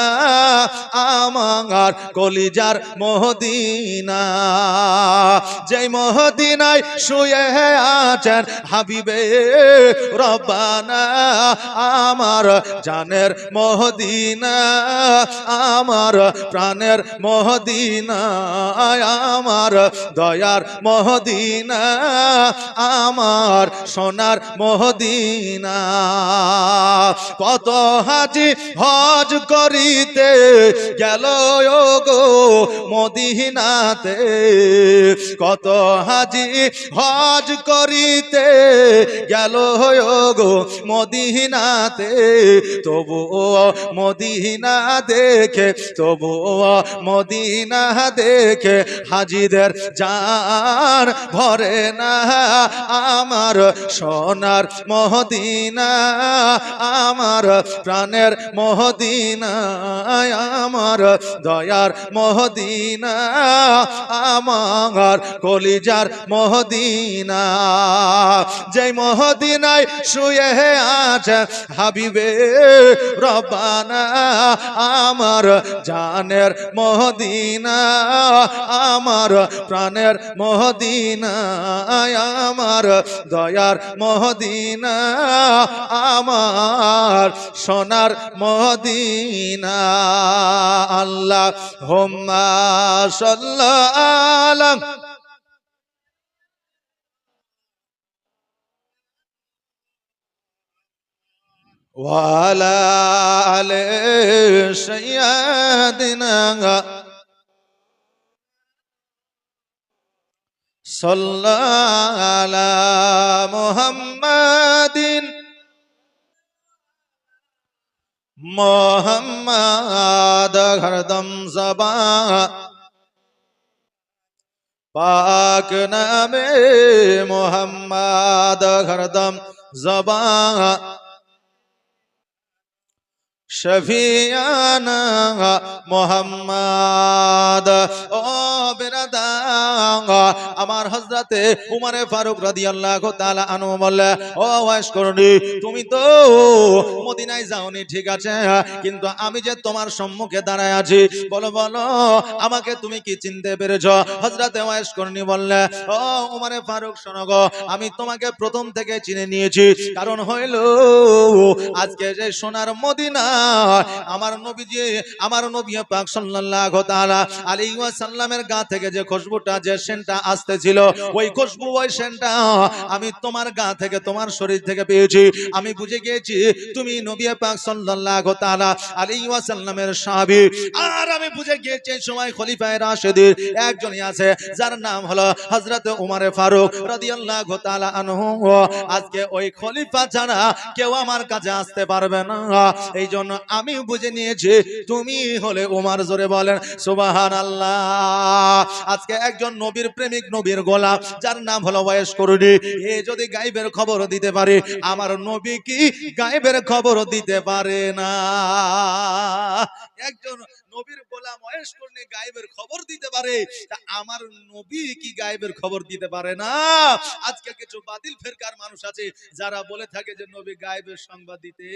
আমার কলিজার মদিনা, যেই মদিনায় শুয়ে আছেন হাবিবে রব্বানা, আমার জানের মদিনা, আমার প্রাণের মদিনা, আমার দয়ার মদিনা, আমার সোনার মদিনা। কত হাজি হজ করিতে গেল গো মদিনাতে, কত হাজি হজ করিতে গেল গো মদিনাতে, তবু মদিনা দেখে, তবু মদিনা দেখে হাজিদের জান ভরে না। আমার সোনার মদিনা, আমার প্রাণের মদিনা, আমার দয়ার মদিনা, আমার কলিজার মদিনা, যেই মদিনায় শুয়ে আছে হাবিবে রব্বানা, আমার জানের মদিনা, আমার প্রাণের মদিনা, আমার দয়ার মদিনা, আমার সোনার মদিনা। আল্লাহুম্মা সাল্লি আলা ওয়া আলা আলি সাইয়্যিদিনা সাল্লাল্লাহু আলা মুহাম্মাদিন मोहम्मद हरदम ज़बां पाक नामे मोहम्मद हरदम ज़बां शफियाना मोहम्मद। ও বেরাদার, আমার হযরতে উমরে ফারুক রাদিয়াল্লাহু তাআলা আনহু বললেন, ও ওয়াইস করনি, তুমি তো মদিনায় যাওনি ঠিক আছে, কিন্তু আমি যে তোমার সম্মুখে দাঁড়ায় আছি, বলো বলো আমাকে তুমি কি চিনতে পেরেছো? হযরতে ওয়াইস করনি বললেন, ও উমরে ফারুক শোনো গো, আমি তোমাকে প্রথম থেকে চিনে নিয়েছি, কারণ হইল আজকে যে সোনার মদিনা আমার নবীজি, আমার নবী পাক সাল্লাল্লাহু তাআলা আলাইহি ওয়াসাল্লামের গা থেকে যে খুশবুটা, যে সেন্টটা আসতেছিল, ওই খুশবু, ওই সেন্টটা আমি তোমার গা থেকে, তোমার শরীর থেকে পেয়েছি। আমি বুঝে গিয়েছি তুমি নবী পাক সাল্লাল্লাহু তাআলা আলাইহি ওয়াসাল্লামের সাহাবী। আর আমি বুঝে গিয়েছি এই সময় খলিফায়ে রাশিদিন একজনই আছে, যার নাম হলো হযরত উমর ফারুক রাদিয়াল্লাহু তাআলা আনহু। আজকে ওই খলিফা ছাড়া কেউ আমার কাছে আসতে পারবে না। এই জন্য আমি বুঝে নিয়েছি তুমি হলে উমর। জোরে বলেন সুবহানাল্লাহ। আজকে একজন নবীর প্রেমিক, নবীর গোলাম, যার নাম হলো ওয়াইস করুনি, এ যদি গায়েবের খবর দিতে পারে, আমার নবী কি গায়েবের খবর দিতে পারে না? একজন নবীর গোলাম ওয়াইস করুনি গায়েবের খবর দিতে পারে, তা আমার নবী কি গায়েবের খবর দিতে পারে না? আজকে কিছু বাতিল ফেরকার মানুষ আছে যারা বলে থাকে যে নবী গায়েবের সংবাদ দিতে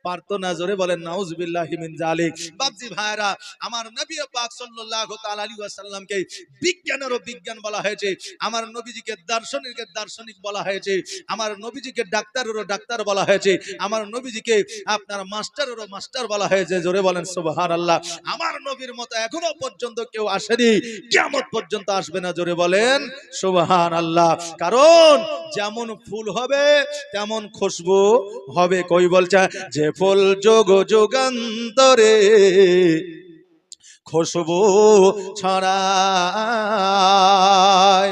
পারতো না। জোরে বলেন নাউজুবিল্লাহি মিন জালিক। বাপজি ভাইরা, আমার নবী পাক সাল্লাল্লাহু তাআলা আলাইহি ওয়াসাল্লামকে বিজ্ঞানেরও বিজ্ঞান বলা হয়েছে, আমার নবীজিকে দার্শনিকের দার্শনিক বলা হয়েছে, আমার নবীজিকে ডাক্তারেরও ডাক্তার বলা হয়েছে, আমার নবীজিকে আপনার মাস্টারেরও মাস্টার বলা হয়েছে। জোরে বলেন সুবহানাল্লাহ। আমার নবীর মতো এখনো পর্যন্ত কেউ আসেনি, কিয়ামত পর্যন্ত আসবে না। জোরে বলেন সুবহানাল্লাহ। কারণ যেমন ফুল হবে তেমন খুশবু হবে। কই বলছে যে ফুল যোগ যুগান্তরে খুশবু ছড়ায়।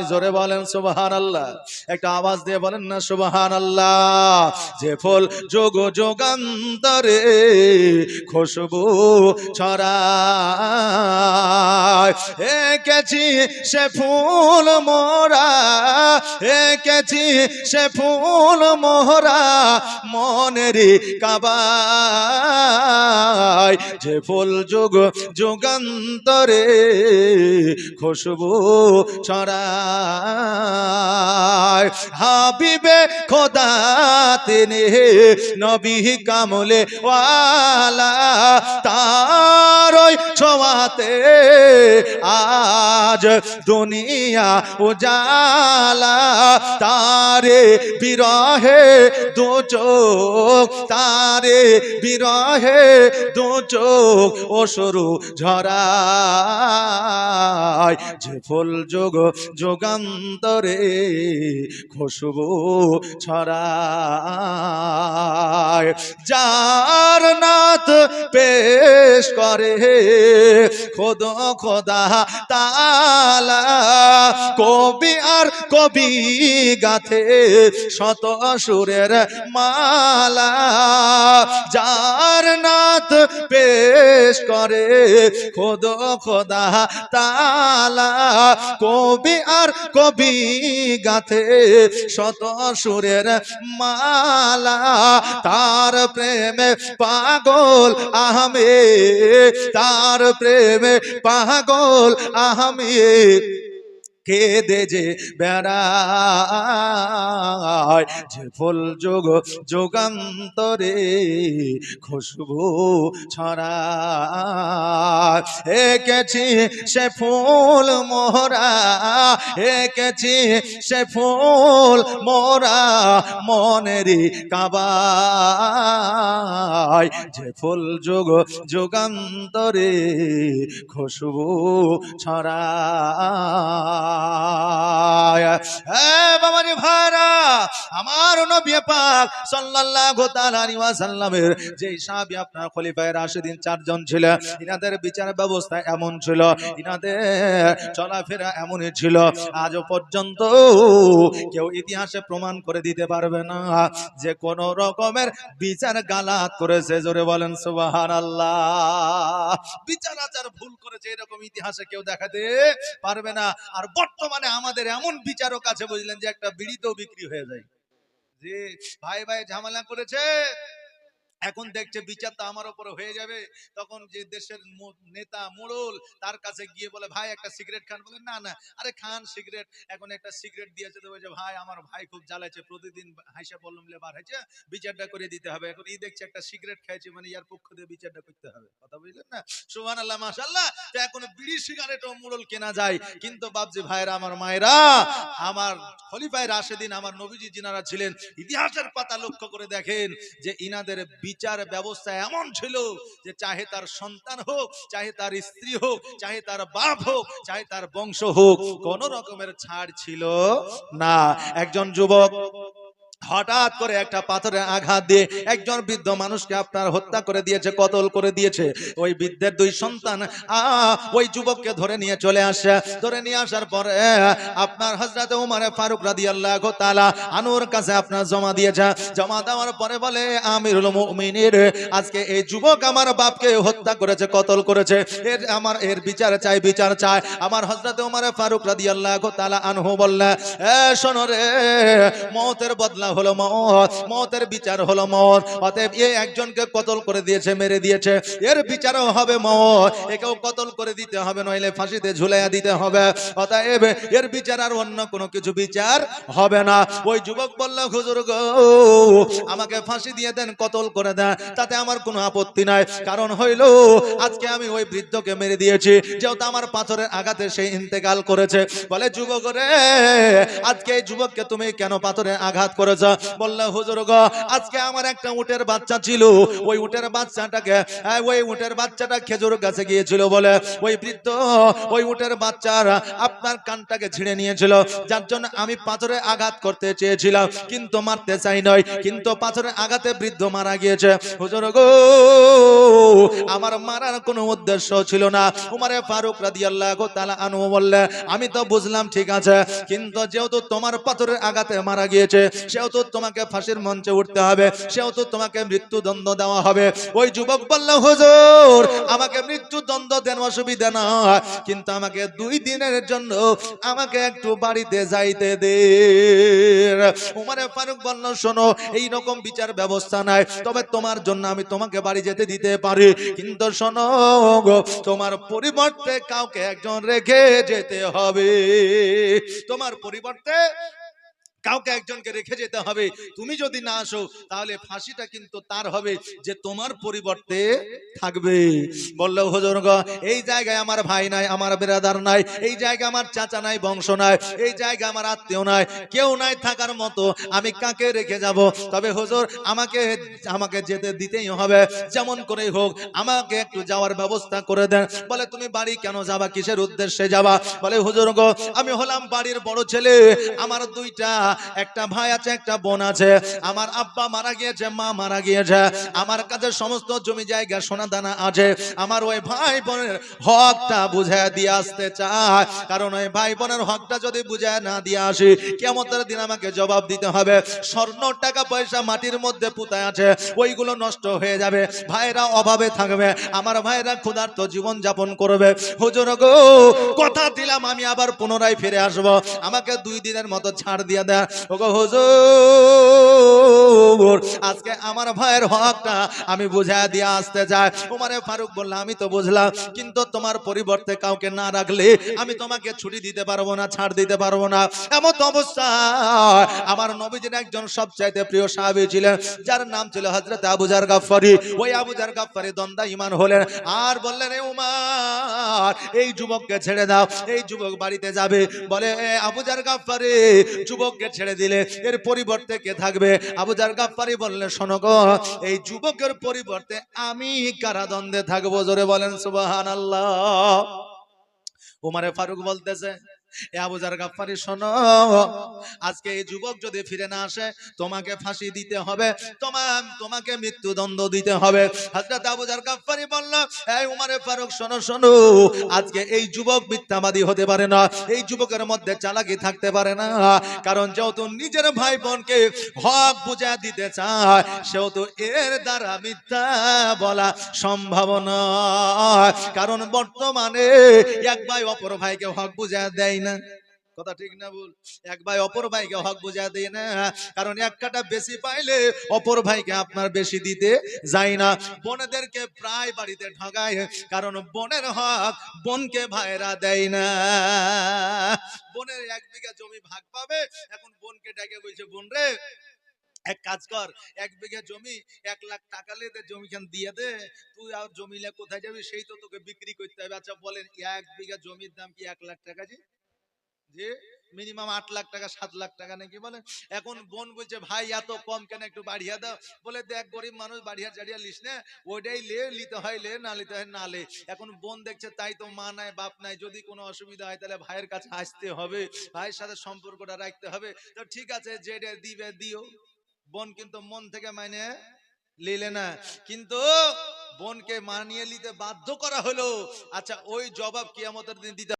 জোরে বলেন সুবহানাল্লাহ। একটা আওয়াজ দিয়ে বলেন না সুবহানাল্লাহ। যে ফুল যোগ যুগান্তরে খুশবু ছড়ায়, এঁকেছি সে ফুল মোরা, এঁকেছি সে ফুল মোরা মনেরই কাবায়। যে ফুল যোগ যুগান্তরে খুশবু ছড়ায়, হাবিবে খোদা তিনি নবী কামলে ওয়ালা, তার ওই ছোঁয়াতে আজ দুনিয়া উজালা। তারে বিরহে দু চোখ, তারে বিরহে দু চোখ অশ্রু ঝরায়। যে ফুল যোগ যুগান্তরে খুশবু ছড়ায়, যার নাত পেশ করে খোদ খোদা তাআলা, কবি আর কবি গাথে শত সুরের মালা। যার নাত পেশ করে খোদ খোদা তাআলা, কবি আর কবি গাথে শত সুরের মালা। তার প্রেমে পাগল আহমে, তার প্রেমে পাগল আহমে কেঁদে যে বেড়ায়। যে ফুল যোগ যুগান্তরে খুশবু ছড়ায়, এঁকেছি সে ফুল মোরা, এঁকেছি সে ফুল মোরা মনেরই কাবায়। যে ফুল যোগ যুগান্তরে খুশবু ছড়ায়। বাবাজি ভাইরা, আমার নবী পাক সাল্লাল্লাহু তাআলা আলাইহি ওয়াসাল্লামের যে সাহাবী আপনার খলিফায়ে রাশিদিন চারজন ছিল, ইনাদের বিচার ব্যবস্থা এমন ছিল, ইনাদের চলাফেরা এমনই ছিল, আজও পর্যন্ত কেউ ইতিহাসে প্রমাণ করে দিতে পারবে না যে কোন রকমের বিচার গালাত করেছে। জোরে বলেন সুবহানাল্লাহ। বিচার আচার ভুল করেছে এরকম ইতিহাসে কেউ দেখাতে পারবে না। আর বর্তমানে আমাদের এমন বিচারক আছে বুঝলেন যে একটা বিড়িতেও বিক্রি হয়ে যায়। যে ভাই ভাই ঝামেলা করেছে, এখন দেখছে বিচার তো আমার উপরে হয়ে যাবে, তখন যে দেশের নেতা মোড়ল তার কাছে গিয়ে বলে ভাই একটা সিগারেট খান, বলে না না আরে খান সিগারেট। এখন একটা সিগারেট দিয়েছে তো বলছে ভাই আমার ভাই খুব জ্বালাচ্ছে, প্রতিদিন হাইসা বললাম লেবার হয়েছে, বিচারটা করে দিতে হবে। এখন এই দেখছে একটা সিগারেট খাইছে, মানে ইয়ার পক্ষ দিয়ে বিচারটা করতে হবে। কথা বুঝলেন না? সুবহানাল্লাহ মাশাআল্লাহ। তো এখন বিড়ি সিগারেটও মোড়ল কেনা যায়, কিন্তু বাপজি ভাইরা আমার মায়েরা, আমার খলিফায়ে রাশিদিন আমার নবীজি যিনারা ছিলেন, ইতিহাসের পাতা লক্ষ্য করে দেখেন যে ইনাদের বিচার ব্যবস্থা এমন ছিল যে চাহে তার সন্তান হোক, চাহে তার স্ত্রী হোক, চাহে তার বাপ হোক, চাহে তার বংশ হোক, কোন রকমের ছাড় ছিল না। একজন যুবক হঠাৎ করে একটা পাথরের আঘাত দিয়ে একজন বৃদ্ধ মানুষকে আপনার হত্যা করে দিয়েছে, কতল করে দিয়েছে। ওই বৃদ্ধের দুই সন্তান ওই যুবককে ধরে নিয়ে চলে আসে। ধরে নিয়ে আসার পরে আপনার হযরত ওমর ফারুক রাদিয়াল্লাহু তাআলা আনুর কাছে আপনার জমা দিয়েছে। জমা দেওয়ার পরে বলে আমিরুল মুমিনিন, আজকে এই যুবক আমার বাপকে হত্যা করেছে, কতল করেছে, এর বিচার চাই, বিচার চাই। আমার হযরত ওমর ফারুক রাদিয়াল্লাহু তাআলা আনহু বললেন, শোনো রে, মওতের বদলা হলো মওত, মওতের বিচার হলো মওত। অতএব এই একজনকে কতল করে দিয়েছে, মেরে দিয়েছে, এর বিচারও হবে মওত। একেও কতল করে দিতে হবে, নইলে ফাঁসিতে ঝুলাইয়া দিতে হবে। অতএব এর বিচার আর অন্য কোনো কিছু বিচার হবে না। ওই যুবক বলল, হুজুর গো, আমাকে ফাঁসি দিয়ে দেন, কতল করে দেন, তাতে আমার কোনো আপত্তি নাই। কারণ হইল আজকে আমি ওই বৃদ্ধকে মেরে দিয়েছি, যেহেতু আমার পাথরের আঘাতে সে ইন্তেকাল করেছে। বলে যুবক রে, আজকে এই যুবককে তুমি কেন পাথরের আঘাত করেছ? বললে হুজুর গো, আজকে আমার একটা উটের বাচ্চা ছিল, ওই উটের বাচ্চাটা খেজুর গাছে গিয়েছিল বলে ওই বৃদ্ধ ওই উটের বাচ্চার আপনার কানটাকে ছিঁড়ে নিয়েছিল, যার জন্য আমি পাথরে আঘাত করতে চেয়েছিলাম, কিন্তু মারতে চাই নয়, কিন্তু পাথরের আঘাতে বৃদ্ধ মারা গিয়েছে। হুজুর গো, আমার মারার কোনো উদ্দেশ্য ছিল না। উমর ফারুক রাদিয়াল্লাহু তাআলা আনহু বললে, আমি তো বুঝলাম ঠিক আছে, কিন্তু যেহেতু তোমার পাথরের আঘাতে মারা গিয়েছে, সেহেতু তোমাকে ফাঁসির মঞ্চে উঠতে হবে, সেহেতু তোমাকে মৃত্যুদণ্ড দেওয়া হবে। ওই যুবক বলল, হুজুর আমাকে মৃত্যুদণ্ড দেন, অসুবিধা না, কিন্তু আমাকে 2 দিনের জন্য আমাকে একটু বাড়িতে যাইতে দে। উমর ফারুক বলল, শোনো, এই রকম বিচার ব্যবস্থা নাই, তবে তোমার জন্য আমি তোমাকে বাড়ি যেতে দিতে পারি, কিন্তু শোনো গো, তোমার পরিবর্তে কাউকে একজন রেখে যেতে হবে। তোমার পরিবর্তে কাউকে একজনকে রেখে যেতে হবে। তুমি যদি না আসো তাহলে ফাঁসিটা কিন্তু তার হবে যে তোমার পরিবর্তে থাকবে। বলল, হুজুর গো, এই জায়গায় আমার ভাই নাই, আমার ব্রাদার নাই, এই জায়গায় আমার চাচা নাই, বংশ নাই, এই জায়গায় আমার আত্মীয় নাই, কেউ নাই থাকার মতো, আমি কাকে রেখে যাব? তবে হুজুর আমাকে যেতে দিতেই হবে, যেমন করে হোক আমাকে একটু যাওয়ার ব্যবস্থা করে দেন। বলে, তুমি বাড়ি কেন যাবা, কিসের উদ্দেশ্যে যাবা? বলে, হুজুর গো, আমি হলাম বাড়ির বড় ছেলে, আমার একটা ভাই আছে, একটা বোন আছে, আমার আব্বা মারা গিয়েছে, মা মারা গিয়েছে, আমার কাছে সমস্ত জমি জায়গা সোনা দানা আছে, আমার ওই ভাই বোনের হকটা বুঝায় দিয়ে আসতে চায়, কারণ ওই ভাই বোনের হকটা যদি বুঝায় না দিয়ে আসি, কিয়ামতের দিন আমাকে জবাব দিতে হবে। স্বর্ণ টাকা পয়সা মাটির মধ্যে পুঁতায় আছে, ওইগুলো নষ্ট হয়ে যাবে, ভাইরা অভাবে থাকবে, আমার ভাইরা ক্ষুধার্ত জীবন যাপন করবে। হুজুর গো, কথা দিলাম আমি আবার পুনরায় ফিরে আসব, আমাকে 2 দিনের মতো ছাড় দিয়ে দেন। ওগো হুজুর, আজকে আমার ভাইয়ের হকটা আমি বুঝায় দিয়ে আসতে চাই। উমর ফারুক বলল, আমি তো বুঝলাম, কিন্তু তোমার পরিবর্তে কাউকে না রাখলে আমি তোমাকে ছুটি দিতে পারবো না, ছাড় দিতে পারবো না। এমন অবস্থা আমার নবীজির একজন সবচাইতে প্রিয় সাহাবী ছিলেন, যার নাম ছিল হযরত আবু যার গাফফারী। ওই আবু যার গাফফারী দন্দা ঈমান হলেন, আর বললেন, এ উমর, এই যুবককে ছেড়ে দাও, এই যুবক বাড়িতে যাবে। বলে, আবু যার গাফফারী, যুবককে ছেড়ে দিলে এর পরিবর্তে কে থাকবে? আবু যার গাফফারী বললেন, শোনো গো, এই যুবকের পরিবর্তে আমি কারাদণ্ডে থাকবো। জোরে বলেন সুবহানাল্লাহ। উমর ফারুক বলতেছে, এ আবু যার গাফফারি শোনো, আজকে এই যুবক যদি ফিরে না আসে তোমাকে ফাঁসি দিতে হবে, তোমাকে মৃত্যুদণ্ড দিতে হবে। হযরত আবু যার গাফফারি বলল, এই উমারে ফারুক শোনো শোনো, আজকে এই যুবক মিথ্যাবাদী হতে পারে না, এই যুবকের মধ্যে চালাকি থাকতে পারে না, কারণ যেহেতু নিজের ভাই বোনকে হক বুঝা দিতে চায় সেহেতু এর দ্বারা মিথ্যা বলা সম্ভব নয়। কারণ বর্তমানে এক ভাই অপর ভাইকে হক বুঝা দেয় না, কথা ঠিক না ভুল? এক ভাই অপর ভাইকে হক বুঝা দেয় না, কারণ এক কাটা বেশি পাইলে অপর ভাইকে আপনার বেশি দিতে যায় না। বোনেদেরকে প্রায় বাড়িতে ঠগায়, কারণ বোনের হক বোনকে ভাইরা দেয় না। বোনের 1 বিঘা জমি ভাগ পাবে, এখন বোনকে ডেকে বলছে, বোন রে এক কাজ কর, 1 বিঘা জমি 1 লাখ টাকা লে জমি খান দিয়ে দে, তুই আর জমি লে কোথায় যাবি, সেই তো তোকে বিক্রি করতে হবে। আচ্ছা বলেন 1 বিঘা জমির দাম কি 1 লাখ টাকা? যে মিনিমাম 8 লাখ টাকা 7 লাখ টাকা নাকি বলে। এখন বোন বলছে ভাই এত কম কেন, একটু বাড়িয়ে দাও। বলে দেখ গরিব মানুষ বাড়িয়া চাড়িয়া লিস না, ওইটাই লে, নিতে হয় লে, না নিতে হয় না লে। এখন বোন দেখছে তাই তো মা নাই বাপ নাই, যদি কোনো অসুবিধা হয় তাহলে ভাইয়ের কাছে আসতে হবে, ভাইয়ের সাথে সম্পর্কটা রাখতে হবে। তো ঠিক আছে যেটা দিবে দিও। বোন কিন্তু মন থেকে মানে লিলে না, কিন্তু বোনকে মানিয়ে নিতে বাধ্য করা হলো। আচ্ছা ওই জবাব কিয়ামতের দিন দিতে